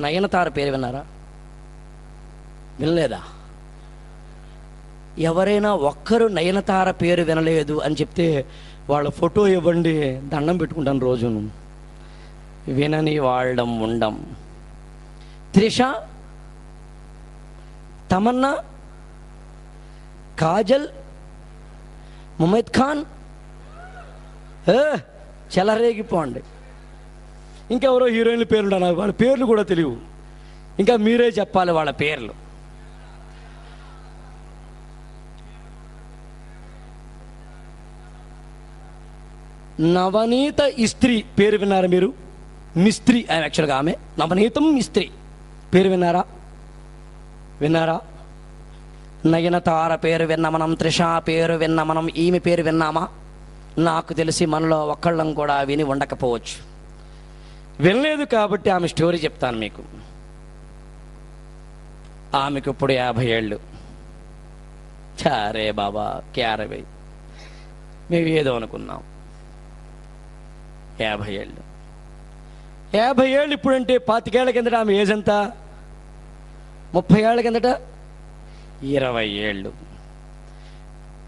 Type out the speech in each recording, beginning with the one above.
నయనతార పేరు విన్నారా? వినలేదా? ఎవరైనా ఒక్కరు నయనతార పేరు వినలేదు అని చెప్తే వాళ్ళ ఫోటో ఇవ్వండి, దండం పెట్టుకుంటాను రోజును. వినని వాళ్ళం ఉండం. త్రిష, తమన్నా, కాజల్, ముమైత్ ఖాన్, చెలరేగిపోండి. ఇంకెవరో హీరోయిన్ల పేర్లు నాకు వాళ్ళ పేర్లు కూడా తెలియవు, ఇంకా మీరే చెప్పాలి వాళ్ళ పేర్లు. నవనీత ఇస్త్రీ పేరు విన్నారా మీరు? మిస్త్రీ యాక్చువల్గా ఆమె, నవనీతం మిస్త్రీ పేరు విన్నారా? విన్నారా? నయనతార పేరు విన్న మనం, త్రిష పేరు విన్న మనం, ఈమె పేరు విన్నామా? నాకు తెలిసి మనలో ఒక్కళ్ళం కూడా విని ఉండకపోవచ్చు. వినలేదు కాబట్టి ఆమె స్టోరీ చెప్తాను మీకు. ఆమెకు ఇప్పుడు 50 ఏళ్ళు. చారే బాబా క్యారవై, మేము ఏదో అనుకున్నాం. 50 ఏళ్ళు. 50 ఏళ్ళు ఇప్పుడంటే 25 ఏళ్ల కిందట ఆమె ఏజ్ ఎంత? 30 ఏళ్ల కిందట 20 ఏళ్ళు.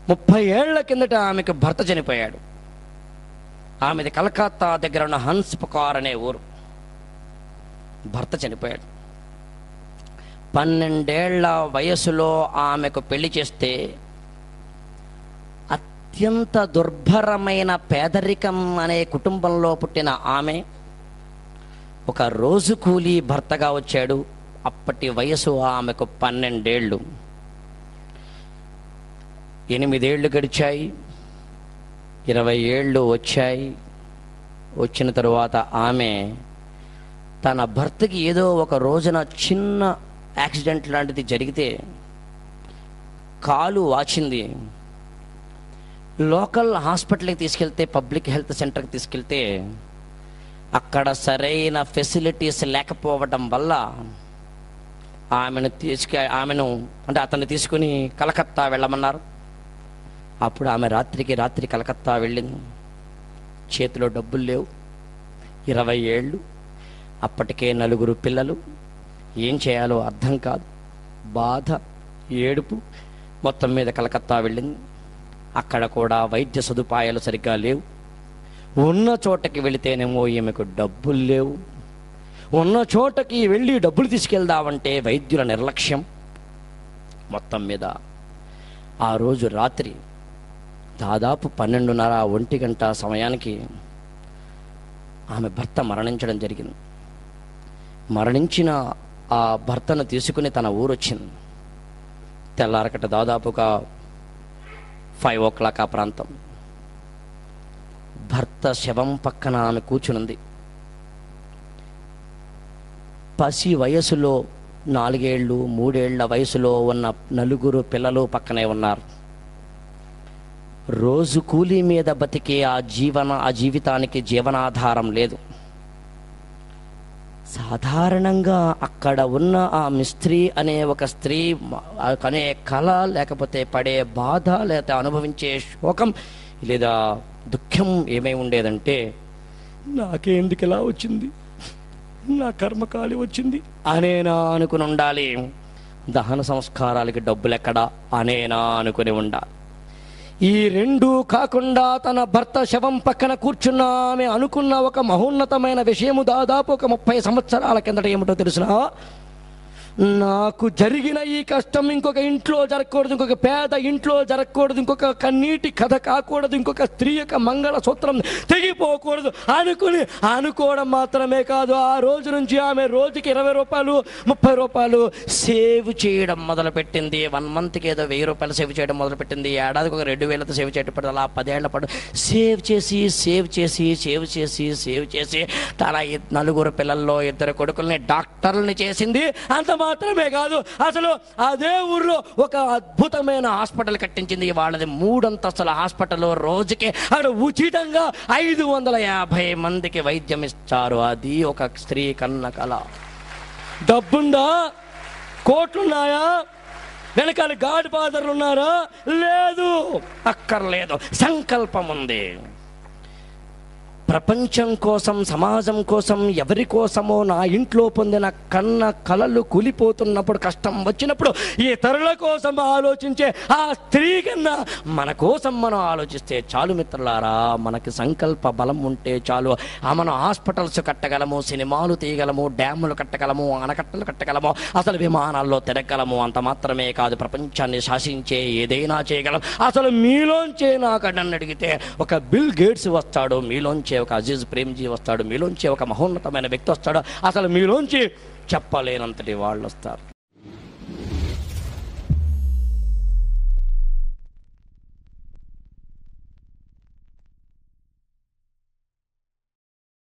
30 ఏళ్ల కిందట ఆమెకు భర్త చనిపోయాడు. ఆమెది కలకత్తా దగ్గర ఉన్న హన్స్ పుకార్ అనే ఊరు. భర్త చనిపోయాడు. 12 ఏళ్ల వయసులో ఆమెకు పెళ్లి చేస్తే అత్యంత దుర్భరమైన పేదరికం అనే కుటుంబంలో పుట్టిన ఆమె ఒక రోజు కూలీ భర్తగా వచ్చాడు. అప్పటి వయసు ఆమెకు 12 ఏళ్ళు. 8 ఏళ్ళు గడిచాయి, 20 ఏళ్ళు వచ్చాయి. వచ్చిన తరువాత ఆమె తన భర్తకి ఏదో ఒక రోజున చిన్న యాక్సిడెంట్ లాంటిది జరిగితే కాలు వాచింది. లోకల్ హాస్పిటల్కి తీసుకెళ్తే, పబ్లిక్ హెల్త్ సెంటర్కి తీసుకెళ్తే అక్కడ సరైన ఫెసిలిటీస్ లేకపోవడం వల్ల ఆమెను అంటే అతన్ని తీసుకుని కలకత్తా వెళ్ళమన్నారు. అప్పుడు ఆమె రాత్రి కలకత్తా వెళ్ళింది. చేతిలో డబ్బులు లేవు, 20 ఏళ్ళు, అప్పటికే 4 పిల్లలు. ఏం చేయాలో అర్థం కాదు, బాధ, ఏడుపు. మొత్తం మీద కలకత్తా వెళ్ళింది. అక్కడ కూడా వైద్య సదుపాయాలు సరిగ్గా లేవు. ఉన్న చోటకి వెళితేనేమో ఈమెకు డబ్బులు లేవు. ఉన్న చోటకి వెళ్ళి డబ్బులు తీసుకెళ్దామంటే వైద్యుల నిర్లక్ష్యం. మొత్తం మీద ఆ రోజు రాత్రి దాదాపు 12:30, 1 గంట సమయానికి ఆమె భర్త మరణించడం జరిగింది. మరణించిన ఆ భర్తను తీసుకుని తన ఊరు వచ్చింది. తెల్లారకట దాదాపుగా 5 o'clock ఆ ప్రాంతం. భర్త శవం పక్కన ఆమె కూర్చునుంది. పసి వయసులో 4 ఏళ్ళు, 3 ఏళ్ల వయసులో ఉన్న 4 పిల్లలు పక్కనే ఉన్నారు. రోజు కూలీ మీద బతికే ఆ జీవితానికి జీవనాధారం లేదు. సాధారణంగా అక్కడ ఉన్న ఆ మిస్త్రీ అనే ఒక స్త్రీ అనే కళ, లేకపోతే పడే బాధ, లేదా అనుభవించే శోకం లేదా దుఃఖం ఏమై ఉండేదంటే, నాకేందుకు ఇలా వచ్చింది, నా కర్మకాలి వచ్చింది అనేనా అనుకుని ఉండాలి. దహన సంస్కారాలకి డబ్బులు ఎక్కడా అనేనా అనుకుని ఉండాలి. ఈ 2 కాకుండా తన భర్త శవం పక్కన కూర్చున్న ఆమె అనుకున్న ఒక మహోన్నతమైన విషయము దాదాపు ఒక 30 సంవత్సరాల కిందట ఏమిటో తెలుసునా? నాకు జరిగిన ఈ కష్టం ఇంకొక ఇంట్లో జరగకూడదు, ఇంకొక పేద ఇంట్లో జరగకూడదు, ఇంకొక కన్నీటి కథ కాకూడదు, ఇంకొక స్త్రీ యొక్క మంగళసూత్రం తెగిపోకూడదు అనుకోవడం మాత్రమే కాదు. ఆ రోజు నుంచి ఆమె రోజుకి 20 రూపాయలు, 30 రూపాయలు సేవ్ చేయడం మొదలుపెట్టింది. 1 monthకి ఏదో 1000 రూపాయలు సేవ్ చేయడం మొదలుపెట్టింది. ఏడాదికి ఒక 2000 సేవ్ చేయడం, అలా 10 ఏళ్ల పాటు సేవ్ చేసి తన 4 పిల్లల్లో 2 కొడుకుల్ని డాక్టర్లని చేసింది. అంత మాత్రమే కాదు, అసలు అదే ఊర్లో ఒక అద్భుతమైన హాస్పిటల్ కట్టించింది. వాళ్ళది 3 అంతస్తుల హాస్పిటల్. రోజుకి అక్కడ ఉచితంగా 550 మందికి వైద్యం ఇస్తారు. అది ఒక స్త్రీ కన్న కళ. డబ్బుందా? కోట్లున్నాయా? వెనకాల గాడ్ ఫాదర్లు ఉన్నారా? లేదు, అక్కర్లేదు. సంకల్పం ఉంది. ప్రపంచం కోసం, సమాజం కోసం, ఎవరి కోసమో నా ఇంట్లో పొందిన కన్న కలలు కూలిపోతున్నప్పుడు, కష్టం వచ్చినప్పుడు ఇతరుల కోసం ఆలోచించే ఆ స్త్రీ కన్నా మన కోసం మనం ఆలోచిస్తే చాలు మిత్రులారా. మనకి సంకల్ప బలం ఉంటే చాలు. మనం హాస్పిటల్స్ కట్టగలము, సినిమాలు తీయగలము, డ్యాములు కట్టగలము, ఆనకట్టలు కట్టగలము, అసలు విమానాల్లో తిరగలము. అంత మాత్రమే కాదు, ప్రపంచాన్ని శాసించే ఏదైనా చేయగలం. అసలు మీలోంచే నాకు నన్ను అడిగితే ఒక బిల్ గేట్స్ వస్తాడు, మీలోంచే ఒక అజీజ్ ప్రేమ్జీ వస్తాడు, మీలోంచి ఒక మహోన్నతమైన వ్యక్తి వస్తాడు, అసలు మీలోంచి చెప్పలేనంతటి వాళ్ళు వస్తారు.